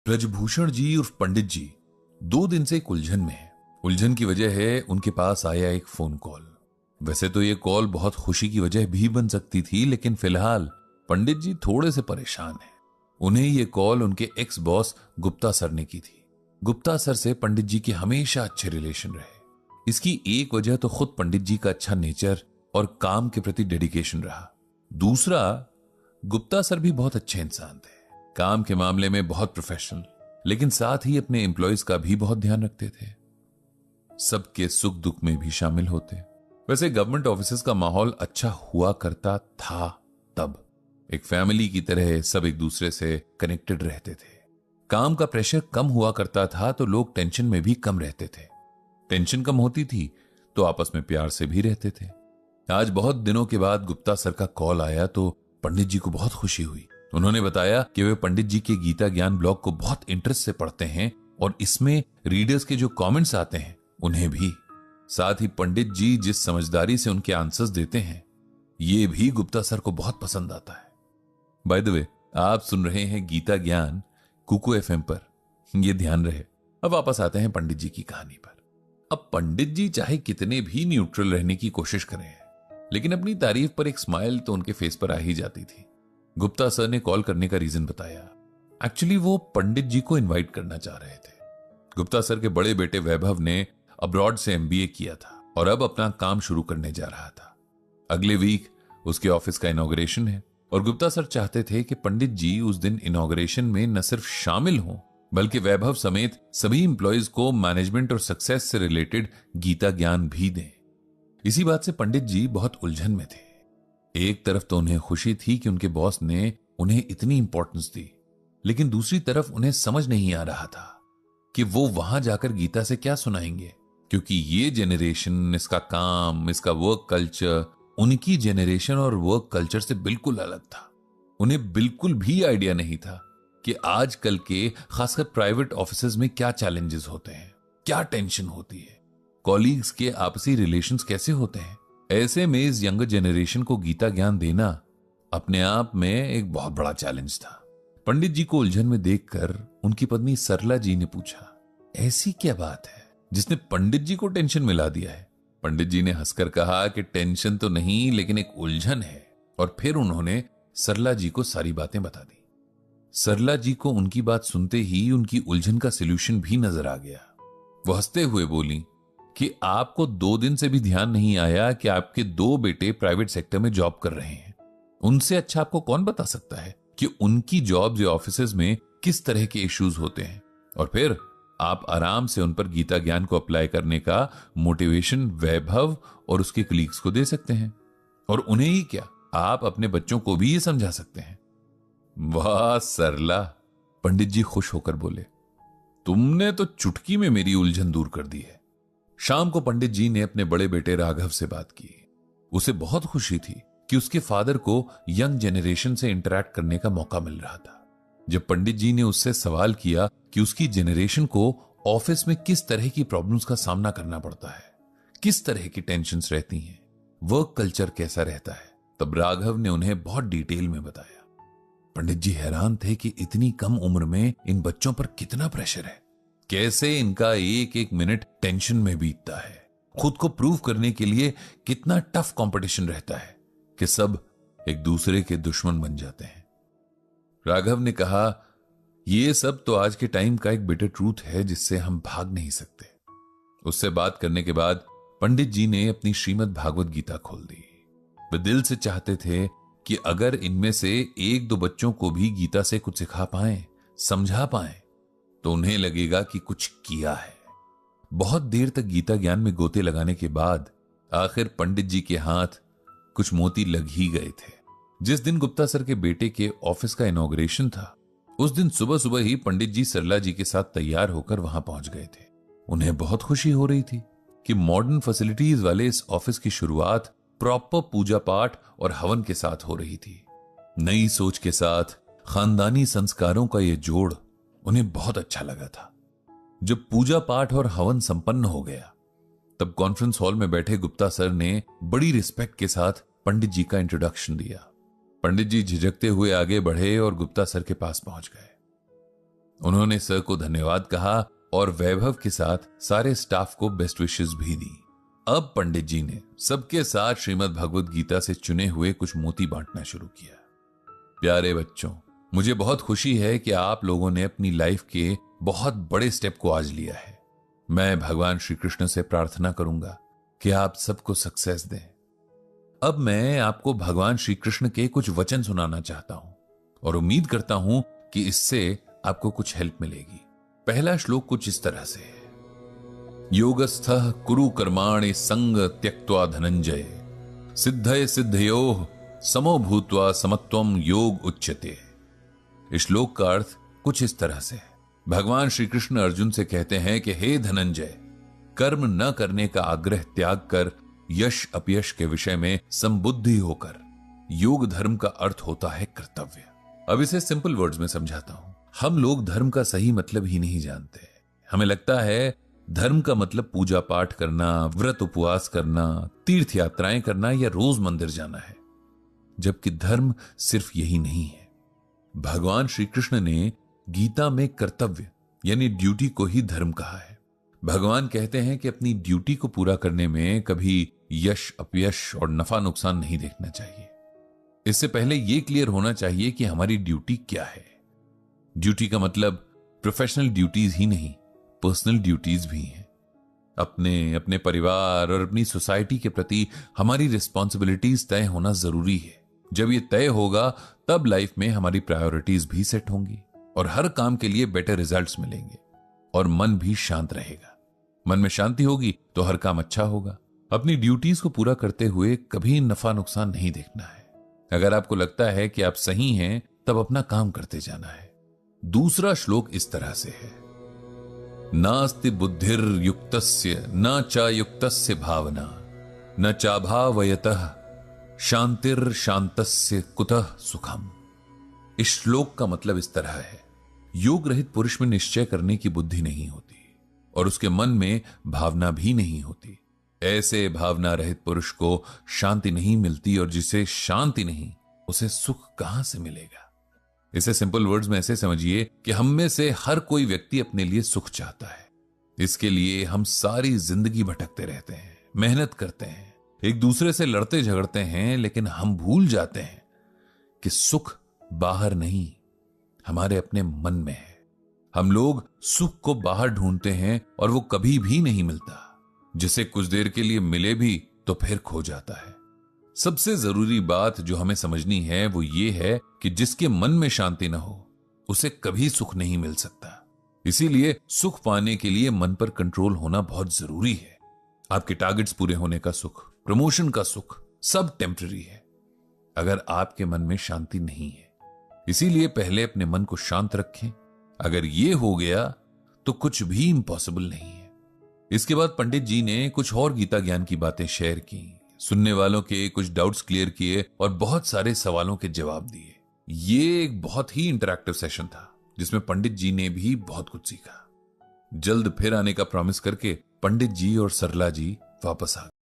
ब्रजभूषण जी उर्फ पंडित जी 2 दिन से एक उलझन में है। उलझन की वजह है उनके पास आया एक फोन कॉल। वैसे तो ये कॉल बहुत खुशी की वजह भी बन सकती थी, लेकिन फिलहाल पंडित जी थोड़े से परेशान हैं। उन्हें ये कॉल उनके एक्स बॉस गुप्ता सर ने की थी। गुप्ता सर से पंडित जी के हमेशा अच्छे रिलेशन रहे। इसकी एक वजह तो खुद पंडित जी का अच्छा नेचर और काम के प्रति डेडिकेशन रहा। दूसरा, गुप्ता सर भी बहुत अच्छे इंसान थे, काम के मामले में बहुत प्रोफेशनल, लेकिन साथ ही अपने एम्प्लॉयज का भी बहुत ध्यान रखते थे। सबके सुख दुख में भी शामिल होते। वैसे गवर्नमेंट ऑफिसेज का माहौल अच्छा हुआ करता था। तब एक फैमिली की तरह सब एक दूसरे से कनेक्टेड रहते थे। काम का प्रेशर कम हुआ करता था तो लोग टेंशन में भी कम रहते थे। टेंशन कम होती थी तो आपस में प्यार से भी रहते थे। आज बहुत दिनों के बाद गुप्ता सर का कॉल आया तो पंडित जी को बहुत खुशी हुई। उन्होंने बताया कि वे पंडित जी के गीता ज्ञान ब्लॉग को बहुत इंटरेस्ट से पढ़ते हैं और इसमें रीडर्स के जो कमेंट्स आते हैं उन्हें भी। साथ ही पंडित जी जिस समझदारी से उनके आंसर्स देते हैं ये भी गुप्ता सर को बहुत पसंद आता है। बाय द वे, आप सुन रहे हैं गीता ज्ञान कुकू एफएम पर। ये ध्यान रहे। अब वापस आते हैं पंडित जी की कहानी पर। अब पंडित जी चाहे कितने भी न्यूट्रल रहने की कोशिश करें, लेकिन अपनी तारीफ पर एक स्माइल तो उनके फेस पर आ ही जाती थी। गुप्ता सर ने कॉल करने का रीजन बताया। एक्चुअली वो पंडित जी को इनवाइट करना चाह रहे थे। गुप्ता सर के बड़े बेटे वैभव ने अब्रॉड से एमबीए किया था और अब अपना काम शुरू करने जा रहा था। अगले वीक उसके ऑफिस का इनॉग्रेशन है और गुप्ता सर चाहते थे कि पंडित जी उस दिन इनॉग्रेशन में न सिर्फ शामिल हों बल्कि वैभव समेत सभी इंप्लॉयज को मैनेजमेंट और सक्सेस से रिलेटेड गीता ज्ञान भी दें। इसी बात से पंडित जी बहुत उलझन में थे। एक तरफ तो उन्हें खुशी थी कि उनके बॉस ने उन्हें इतनी इंपॉर्टेंस दी, लेकिन दूसरी तरफ उन्हें समझ नहीं आ रहा था कि वो वहां जाकर गीता से क्या सुनाएंगे, क्योंकि ये जेनरेशन, इसका काम, इसका वर्क कल्चर उनकी जेनरेशन और वर्क कल्चर से बिल्कुल अलग था। उन्हें बिल्कुल भी आइडिया नहीं था कि आजकल के खासकर प्राइवेट ऑफिसेज में क्या चैलेंजेस होते हैं, क्या टेंशन होती है, कॉलीग्स के आपसी रिलेशंस कैसे होते हैं। ऐसे में इस यंगर जेनरेशन को गीता ज्ञान देना अपने आप में एक बहुत बड़ा चैलेंज था। पंडित जी को उलझन में देखकर उनकी पत्नी सरला जी ने पूछा, ऐसी क्या बात है जिसने पंडित जी को टेंशन में ला दिया है? पंडित जी ने हंसकर कहा कि टेंशन तो नहीं, लेकिन एक उलझन है। और फिर उन्होंने सरला जी को सारी बातें बता दी। सरला जी को उनकी बात सुनते ही उनकी उलझन का सलूशन भी नजर आ गया। वो हंसते हुए बोली कि आपको 2 दिन से भी ध्यान नहीं आया कि आपके 2 बेटे प्राइवेट सेक्टर में जॉब कर रहे हैं। उनसे अच्छा आपको कौन बता सकता है कि उनकी जॉब्स या ऑफिसेज में किस तरह के इश्यूज होते हैं। और फिर आप आराम से उन पर गीता ज्ञान को अप्लाई करने का मोटिवेशन वैभव और उसके कलीग्स को दे सकते हैं। और उन्हें ही क्या, आप अपने बच्चों को भी ये समझा सकते हैं। वाह सरला, पंडित जी खुश होकर बोले, तुमने तो चुटकी में मेरी उलझन दूर कर दी है। शाम को पंडित जी ने अपने बड़े बेटे राघव से बात की। उसे बहुत खुशी थी कि उसके फादर को यंग जेनरेशन से इंटरैक्ट करने का मौका मिल रहा था। जब पंडित जी ने उससे सवाल किया कि उसकी जेनरेशन को ऑफिस में किस तरह की प्रॉब्लम्स का सामना करना पड़ता है, किस तरह की टेंशन्स रहती हैं, वर्क कल्चर कैसा रहता है, तब राघव ने उन्हें बहुत डिटेल में बताया। पंडित जी हैरान थे कि इतनी कम उम्र में इन बच्चों पर कितना प्रेशर है, कैसे इनका एक एक मिनट टेंशन में बीतता है, खुद को प्रूव करने के लिए कितना टफ कंपटीशन रहता है कि सब एक दूसरे के दुश्मन बन जाते हैं। राघव ने कहा, यह सब तो आज के टाइम का एक बिटर ट्रूथ है जिससे हम भाग नहीं सकते। उससे बात करने के बाद पंडित जी ने अपनी श्रीमद् भागवत गीता खोल दी। वे दिल से चाहते थे कि अगर इनमें से 1-2 बच्चों को भी गीता से कुछ सिखा पाएं, समझा पाएं, तो उन्हें लगेगा कि कुछ किया है। बहुत देर तक गीता ज्ञान में गोते लगाने के बाद आखिर पंडित जी के हाथ कुछ मोती लग ही गए थे। जिस दिन गुप्ता सर के बेटे के ऑफिस का इनॉग्रेशन था, उस दिन सुबह सुबह ही पंडित जी सरला जी के साथ तैयार होकर वहां पहुंच गए थे। उन्हें बहुत खुशी हो रही थी कि मॉडर्न फैसिलिटीज वाले इस ऑफिस की शुरुआत प्रॉपर पूजा पाठ और हवन के साथ हो रही थी। नई सोच के साथ खानदानी संस्कारों का यह जोड़ उन्हें बहुत अच्छा लगा था। जब पूजा पाठ और हवन संपन्न हो गया, तब कॉन्फ्रेंस हॉल में बैठे गुप्ता सर ने बड़ी रिस्पेक्ट के साथ पंडित जी का इंट्रोडक्शन दिया। पंडित जी झिझकते हुए आगे बढ़े और गुप्ता सर के पास पहुंच गए। उन्होंने सर को धन्यवाद कहा और वैभव के साथ सारे स्टाफ को बेस्ट विशेस भी दी। अब पंडित जी ने सबके साथ श्रीमद् भगवत गीता से चुने हुए कुछ मोती बांटना शुरू किया। प्यारे बच्चों, मुझे बहुत खुशी है कि आप लोगों ने अपनी लाइफ के बहुत बड़े स्टेप को आज लिया है। मैं भगवान श्री कृष्ण से प्रार्थना करूंगा कि आप सबको सक्सेस दें। अब मैं आपको भगवान श्री कृष्ण के कुछ वचन सुनाना चाहता हूं और उम्मीद करता हूं कि इससे आपको कुछ हेल्प मिलेगी। पहला श्लोक कुछ इस तरह से है। योगस्थः कुरु कर्माणि संग त्यक्त्वा धनंजय सिद्धये सिद्धयोः समो भूत्वा समत्वम योग उच्यते। इस श्लोक का अर्थ कुछ इस तरह से है। भगवान श्री कृष्ण अर्जुन से कहते हैं कि हे धनंजय, कर्म न करने का आग्रह त्याग कर यश अपयश के विषय में संबुद्धि होकर योग धर्म का अर्थ होता है कर्तव्य। अब इसे सिंपल वर्ड्स में समझाता हूं। हम लोग धर्म का सही मतलब ही नहीं जानते। हमें लगता है धर्म का मतलब पूजा पाठ करना, व्रत उपवास करना, तीर्थ यात्राएं करना या रोज मंदिर जाना है, जबकि धर्म सिर्फ यही नहीं है। भगवान श्री कृष्ण ने गीता में कर्तव्य यानी ड्यूटी को ही धर्म कहा है। भगवान कहते हैं कि अपनी ड्यूटी को पूरा करने में कभी यश अपयश और नफा नुकसान नहीं देखना चाहिए। इससे पहले यह क्लियर होना चाहिए कि हमारी ड्यूटी क्या है। ड्यूटी का मतलब प्रोफेशनल ड्यूटीज ही नहीं, पर्सनल ड्यूटीज भी हैं। अपने परिवार और अपनी सोसाइटी के प्रति हमारी रिस्पॉन्सिबिलिटीज तय होना जरूरी है। जब ये तय होगा तब लाइफ में हमारी प्रायोरिटीज भी सेट होंगी और हर काम के लिए बेटर रिजल्ट्स मिलेंगे और मन भी शांत रहेगा। मन में शांति होगी तो हर काम अच्छा होगा। अपनी ड्यूटीज को पूरा करते हुए कभी नफा नुकसान नहीं देखना है। अगर आपको लगता है कि आप सही हैं, तब अपना काम करते जाना है। दूसरा श्लोक इस तरह से है। नास्ति बुद्धिर युक्तस्य न च युक्तस्य भावना न चाभावयतः शांतिर शांतस्य कुतः सुखम। इस श्लोक का मतलब इस तरह है। योग रहित पुरुष में निश्चय करने की बुद्धि नहीं होती और उसके मन में भावना भी नहीं होती। ऐसे भावना रहित पुरुष को शांति नहीं मिलती और जिसे शांति नहीं, उसे सुख कहां से मिलेगा। इसे सिंपल वर्ड्स में ऐसे समझिए कि हम में से हर कोई व्यक्ति अपने लिए सुख चाहता है। इसके लिए हम सारी जिंदगी भटकते रहते हैं, मेहनत करते हैं, एक दूसरे से लड़ते झगड़ते हैं, लेकिन हम भूल जाते हैं कि सुख बाहर नहीं, हमारे अपने मन में है। हम लोग सुख को बाहर ढूंढते हैं और वो कभी भी नहीं मिलता। जिसे कुछ देर के लिए मिले भी तो फिर खो जाता है। सबसे जरूरी बात जो हमें समझनी है वो ये है कि जिसके मन में शांति न हो, उसे कभी सुख नहीं मिल सकता। इसीलिए सुख पाने के लिए मन पर कंट्रोल होना बहुत जरूरी है। आपके टारगेट्स पूरे होने का सुख, प्रमोशन का सुख, सब टेम्पररी है अगर आपके मन में शांति नहीं है। इसीलिए पहले अपने मन को शांत रखें। अगर ये हो गया तो कुछ भी इम्पॉसिबल नहीं है। इसके बाद पंडित जी ने कुछ और गीता ज्ञान की बातें शेयर की, सुनने वालों के कुछ डाउट्स क्लियर किए और बहुत सारे सवालों के जवाब दिए। ये एक बहुत ही इंटरैक्टिव सेशन था जिसमें पंडित जी ने भी बहुत कुछ सीखा। जल्द फिर आने का प्रॉमिस करके पंडित जी और सरला जी वापस आ गए।